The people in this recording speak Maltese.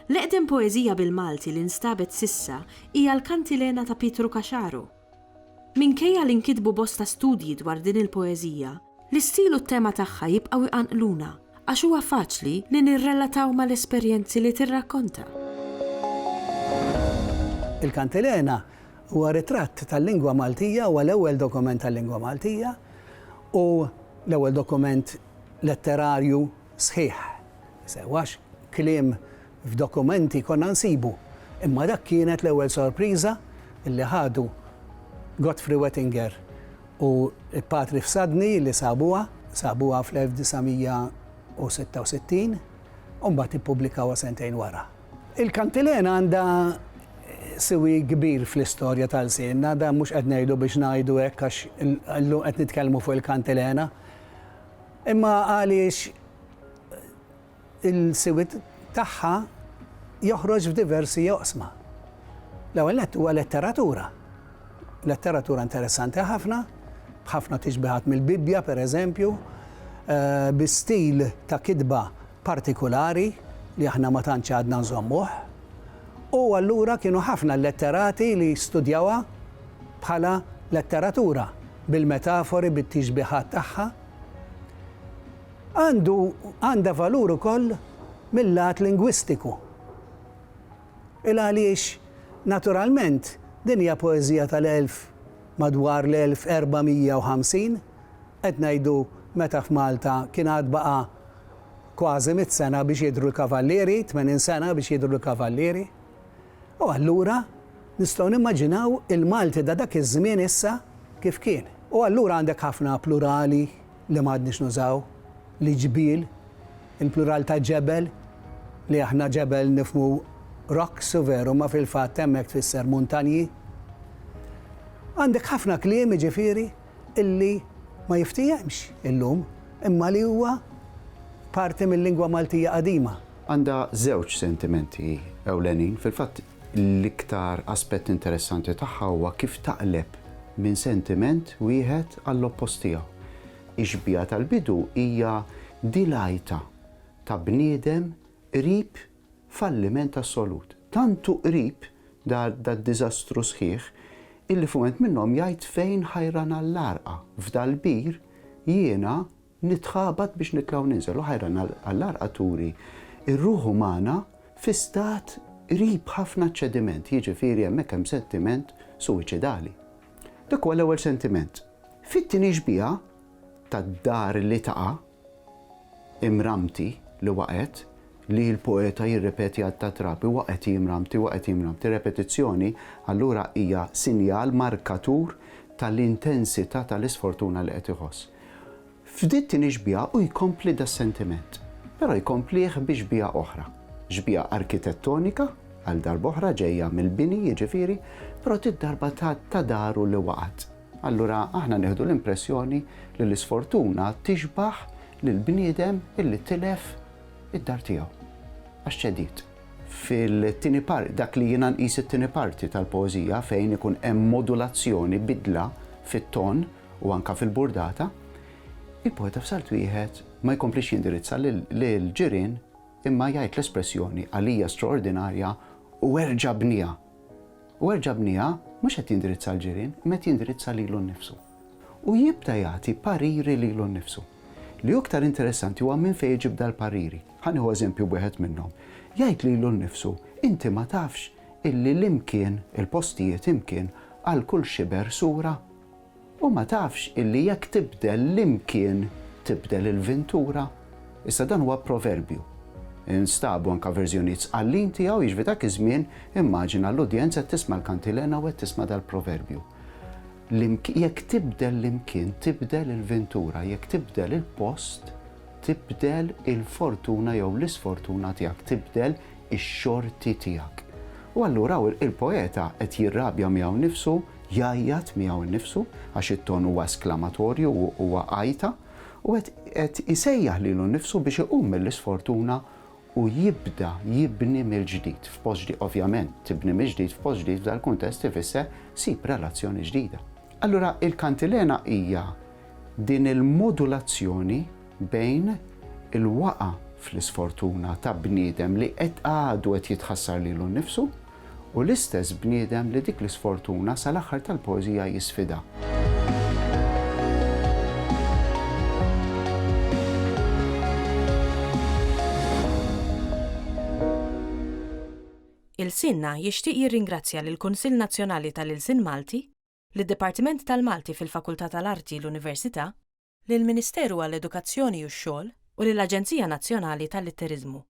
L-eqdem poeżija bil-Malti li nstabet sissa hija l-Kantilena ta' Pietru Kaxaru. Minkejja li nkitbu bosta studji dwar din il-poeżija, l-istil u t-tema tagħha jibqgħu iqanqluna għax huwa faċli li nirrelataw mal-esperjenzi li tirrakkonta. Il-Kantilena huwa ritratt tal-lingwa Maltija, huwa l-ewwel dokument tal-lingwa Maltija u l-ewwel dokument letterarju sħiħ. Sewax kliem f'dokumenti konna nsibu. Imma dak kienet l-ewwel sorpriża illi ħadu Godfrey Wettinger u Patri Fsadni li sabuha fl-1966 u mbagħad ippubblikawha sentejn wara. Il-Kantilena għandha siwi kbir fl-istorja tal-sienna, da mhux qed ngħidu biex ngħidu hekk għax illum qed nitkellmu fuq il-Kantilena. Imma għaliex il-siwi tagħha joħroġ f'diversi joqsma. L-ewwel nett huwa letteratura. Letteratura interessanti ħafna, b'ħafna tiġbiħat mill-Bibja pereżempju, bi stil ta' kitba partikolari li aħna ma tantx għadna nżommuh. U allura kienu ħafna letterati li studjawha bħala letteratura bil-metafori, bit-tiġbiħat tagħha. Għandha valur ukoll mill-lat lingwistiku. Għaliex naturalment din hija poeżija madwar l-1450, qed ngħidu meta f'Malta kien għad baqa' kważi 100 sena biex jidhru l-kavallieri, 80 sena biex jidhru l-kavallieri. U allura nistgħu nimmaġinaw il-Malti da dak iż-żmien issa kif kien. U allura għandek ħafna plurali li m'għadniex nużaw, li ġbiel, il-plural ta' ġebel, li aħna ġebel nifmu rocks u veru ma fil-fatt hemmhekk tfisser muntanji. Għandek ħafna kliem ġifieri illi ma jiftihemx illum imma li huwa parti mill-lingwa Maltija qadima. Għandha żewġ sentimenti ewlenin. Fil-fatt l-iktar aspett interessanti tagħha huwa kif taqleb minn sentiment wieħed għall-oppost tiegħu. Ix-xbija tal-bidu hija dilajta ta' bniedem qrib falliment assolut. Tantu qrib d-diżastru sħiħ illi fuqent minnhom jgħid fejn ħajran għall-arqa. F'dal-bir jiena nitħabat biex nitlgħu ninżel u ħajran għall-arqa turi ir-ruħ umana fi stat qrib ħafna ċediment, jiġifieri hemmhekk hemm sentiment suwiċidali. Dak huwa l-ewwel sentiment. Fit-tieni xbija tad-dar li taqa' imramti li waqgħet li l-poeta jirrepeti għad trapi waqgħet jimramti. Repetizzjoni allura hija sinjal markatur tal-intensità tal-isfortuna li qed iħoss. F'dit tieni xbija u jkompli das-sentiment, però jkomplih bi xbija oħra. Xbija arkitettonika għal darba oħra ġejja mill-bini jiġifieri, però tid-darba ta' daru li waqgħet. Allura aħna nieħdu l-impressjoni li l-isfortuna tixbaħ lill-bniedem illi tilef id-dar tiegħu. Għax ċedit. Fil-tieni parti, dak li jiena nqis it-tieni parti tal-poeżija fejn ikun hemm modulazzjoni bidla fit-ton u anke fil-burdata, il-poeta f'salt wieħed ma jkomplix jindirizza lil-ġirien imma jgħid l-espressjoni għalija straordinarja u erġa' bniha. U erġa' bniha mhux qed jindirizza l-ġirien, imma qed jindirizza lilu nnifsu. U jibda jagħti pariri lilu nnifsu. Li aktar interessanti huwa minn fejn ġib dal-pariri. Ħanieħu eżempju wieħed minnhom. Jgħid lilu nnifsu, inti ma tafx illi l-imkien, il-postijiet imkien għal kull xiber sura. U ma tafx illi jekk tibdel l-imkien tibdel il-ventura. Issa dan huwa proverbju. Instabu anke verżjonijiet sqallin tiegħu jiġri dak iż-żmien immaġina l-udjenza qed tisma' l-kantilena u qed tisma' dal-proverbju. Jekk tibdel l-imkien, tibdel il-ventura, jekk tibdel il-post, tibdel il-fortuna jew l-isfortuna tiegħek, tibdel ix-xorti tiegħek. U allura il-poeta qed jirrabja miegħu nnifsu, jgħajjat miegħu nnifsu għax it-ton huwa esklamatorju u huwa qajta u qed isejjaħ lilu nnifsu biex iqum mill-isfortuna u jibda jibni mill-ġdid f'post ġdid. Ovvjament, tibni mill-ġdid f'post ġdid f'dal-kuntest ifisser sib relazzjoni ġdida. Allura il-kantilena hija din il-modulazzjoni bejn il-waqa fl-isfortuna ta' bniedem li qed għadu qed jitħassar lilu nnifsu u l-istess bniedem li dik l-isfortuna sal-aħħar tal-poeżija jisfida. Il-Sinna jixtieq jirringrazzja lill-Kunsill Nazzjonali tal-Ilsien Malti, lid-Dipartiment tal-Malti fil-Fakultà tal-Arti l-Università, lill-Ministeru għall-Edukazzjoni u x-Xogħol u lill-Aġenzija Nazzjonali tal-Litteriżmu.